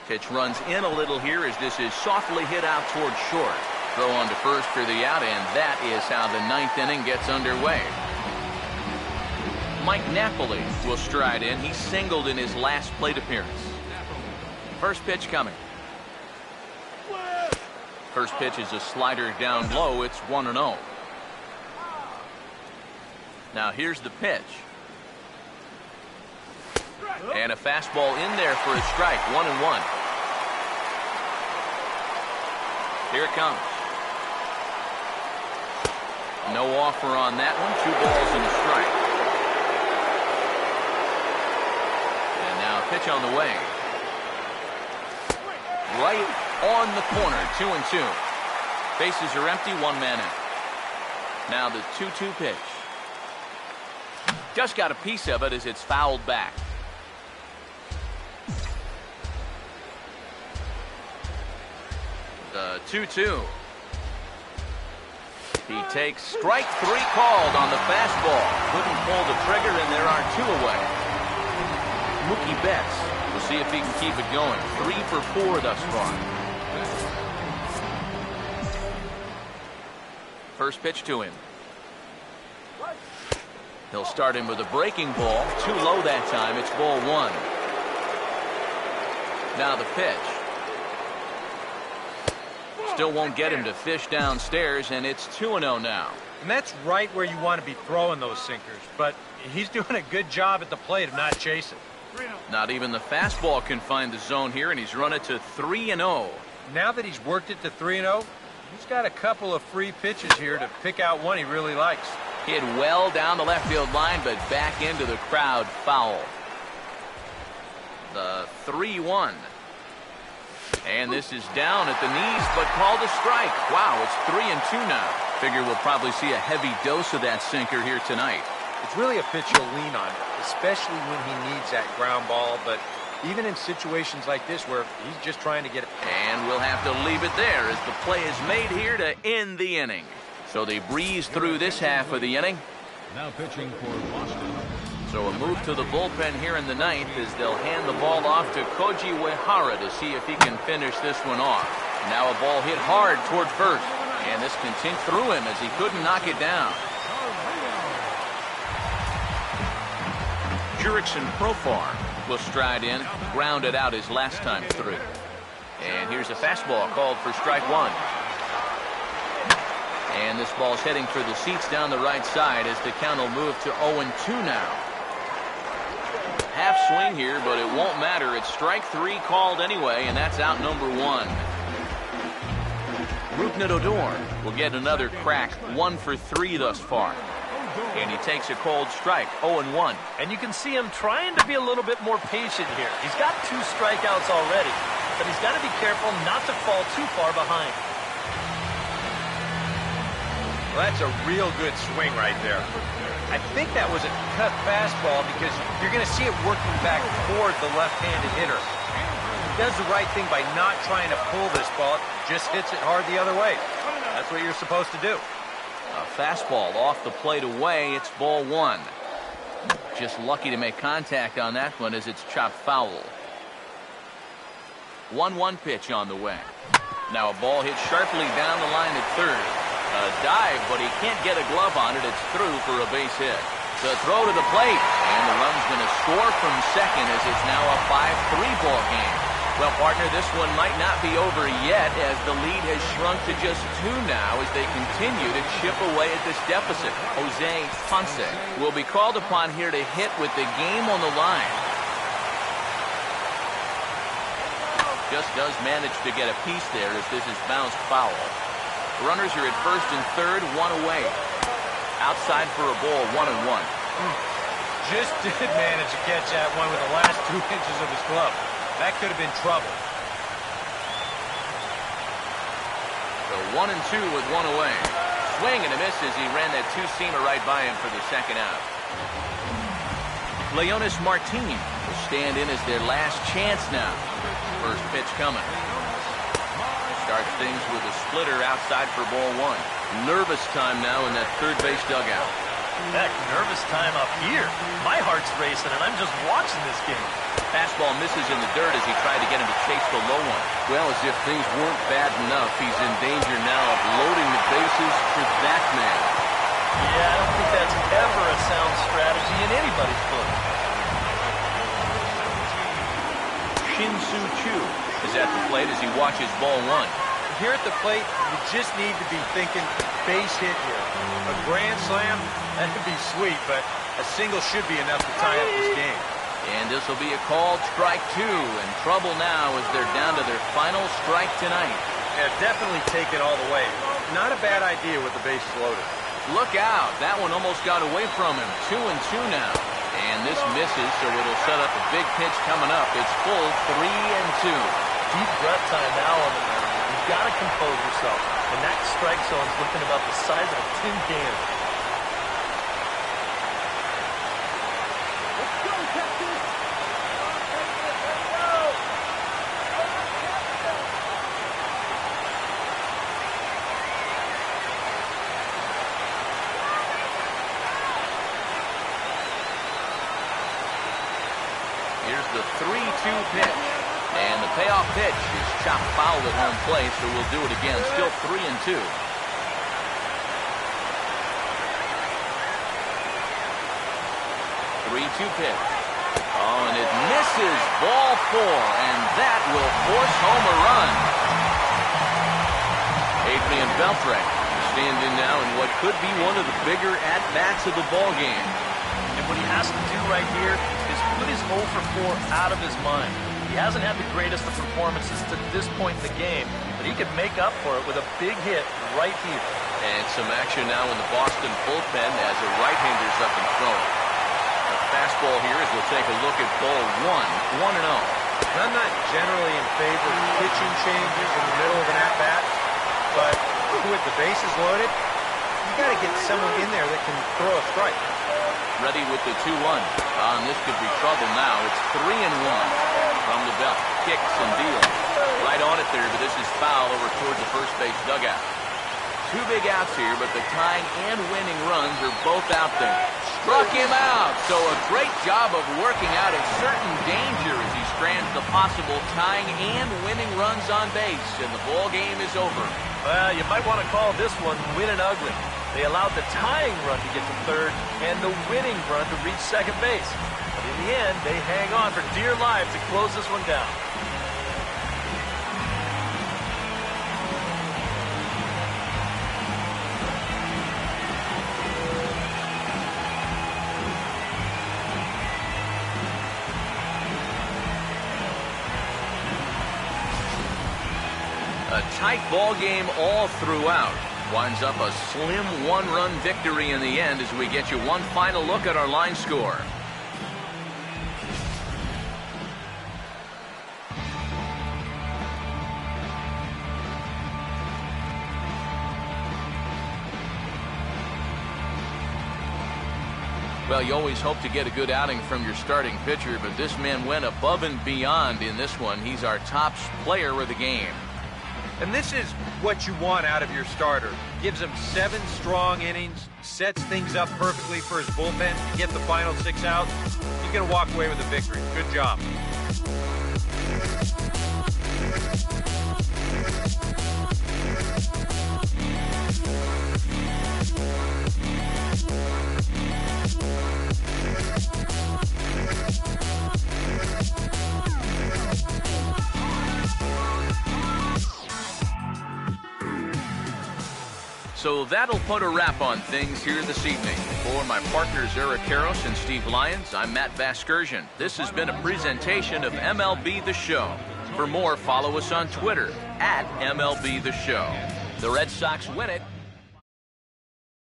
Pitch runs in a little here as this is softly hit out towards short. Throw on to first for the out, and that is how the 9th inning gets underway. Mike Napoli will stride in. He singled in his last plate appearance. First pitch coming. First pitch is a slider down low. It's 1-0. Now here's the pitch. And a fastball in there for a strike. 1-1. Here it comes. No offer on that one. 2 balls and a strike. And now a pitch on the way. Right on the corner. 2-2. Bases are empty. 1 man out. Now the 2-2 pitch. Just got a piece of it as it's fouled back. The 2-2. He takes strike 3 called on the fastball. Couldn't pull the trigger, and there are 2 away. Mookie Betts. We'll see if he can keep it going. 3 for 4 thus far. First pitch to him. He'll start him with a breaking ball. Too low that time. It's ball 1. Now the pitch. Still won't get him to fish downstairs, and it's 2-0 now. And that's right where you want to be throwing those sinkers, but he's doing a good job at the plate of not chasing. Not even the fastball can find the zone here, and he's run it to 3-0. Now that he's worked it to 3-0, he's got a couple of free pitches here to pick out one he really likes. Hit well down the left field line, but back into the crowd, foul. The 3-1. And this is down at the knees, but called a strike. Wow, it's 3-2 now. Figure we'll probably see a heavy dose of that sinker here tonight. It's really a pitch you'll lean on, especially when he needs that ground ball, but even in situations like this where he's just trying to get it. And we'll have to leave it there as the play is made here to end the inning. So they breeze through this half of the inning. Now pitching for Boston. So a move to the bullpen here in the 9th as they'll hand the ball off to Koji Uehara to see if he can finish this one off. Now a ball hit hard toward first, and this can tink through him as he couldn't knock it down. Jurickson Profar will stride in, grounded out his last time through. And here's a fastball called for strike 1. And this ball's heading for the seats down the right side as the count will move to 0-2 now. Half swing here, but it won't matter. It's strike 3 called anyway, and that's out number 1. Rougned Odor will get another crack, 1 for 3 thus far. And he takes a cold strike, 0-1. And you can see him trying to be a little bit more patient here. He's got 2 strikeouts already, but he's got to be careful not to fall too far behind. Well, that's a real good swing right there. I think that was a cut fastball because you're going to see it working back toward the left-handed hitter. He does the right thing by not trying to pull this ball. Just hits it hard the other way. That's what you're supposed to do. A fastball off the plate away. It's ball 1. Just lucky to make contact on that one as it's chopped foul. 1-1 pitch on the way. Now a ball hit sharply down the line at third. A dive, but he can't get a glove on it. It's through for a base hit. The throw to the plate, and the run's going to score from second as it's now a 5-3 ball game. Well, partner, this one might not be over yet as the lead has shrunk to just 2 now as they continue to chip away at this deficit. Jose Ponce will be called upon here to hit with the game on the line. Just does manage to get a piece there as this is bounced foul. Runners are at first and third, 1 away. Outside for a ball, 1-1. Just did manage to catch that one with the last 2 inches of his glove. That could have been trouble. So 1-2 with 1 away. Swing and a miss as he ran that 2-seamer right by him for the second out. Leonis Martin will stand in as their last chance now. First pitch coming. Starts things with a splitter outside for ball 1. Nervous time now in that third base dugout. Heck, nervous time up here. My heart's racing, and I'm just watching this game. Fastball misses in the dirt as he tried to get him to chase the low one. Well, as if things weren't bad enough, he's in danger now of loading the bases for that man. Yeah, I don't think that's ever a sound strategy in anybody's book. Shin-Soo Choo is at the plate as he watches ball 1. Here at the plate, you just need to be thinking base hit here. A grand slam, that could be sweet, but a single should be enough to tie up this game. And this will be a called strike 2, and trouble now as they're down to their final strike tonight. Yeah, definitely take it all the way. Not a bad idea with the bases loaded. Look out. That one almost got away from him. 2-2 now. And this misses, so it'll set up a big pitch coming up. It's full 3-2. Deep breath time now on the mound. You've got to compose yourself. And that strike zone's looking about the size of a tin can. Here's the 3-2 pitch. And the payoff pitch is chopped foul at home plate, so we'll do it again. Still 3-2. 3-2 pitch. Oh, and it misses. Ball 4, and that will force home a run. Adrian Beltre standing now in what could be one of the bigger at-bats of the ball game. And what he has to do right here is put his 0 for 4 out of his mind. He hasn't had the greatest of performances to this point in the game, but he could make up for it with a big hit right here. And some action now in the Boston bullpen as a right-hander's up and throwing. A fastball here as we'll take a look at ball 1, 1-0. I'm not generally in favor of pitching changes in the middle of an at-bat, but with the bases loaded, you got to get someone in there that can throw a strike. Ready with the 2-1. And this could be trouble now. It's 3-1 from the belt. Kicks and deals. Right on it there, but this is foul over towards the first base dugout. 2 big outs here, but the tying and winning runs are both out there. Struck him out. So a great job of working out a certain danger as he strands the possible tying and winning runs on base. And the ball game is over. Well, you might want to call this one winning ugly. They allowed the tying run to get to third and the winning run to reach second base. But in the end, they hang on for dear life to close this one down. A tight ball game all throughout. Winds up a slim 1-run victory in the end as we get you one final look at our line score. Well, you always hope to get a good outing from your starting pitcher, but this man went above and beyond in this one. He's our top player of the game. And this is what you want out of your starter. Gives him 7 strong innings, sets things up perfectly for his bullpen to get the final 6 outs. He's going to walk away with a victory. Good job. So that'll put a wrap on things here this evening. For my partners Eric Karros and Steve Lyons, I'm Matt Vasgersian. This has been a presentation of MLB The Show. For more, follow us on Twitter @MLB The Show. The Red Sox win it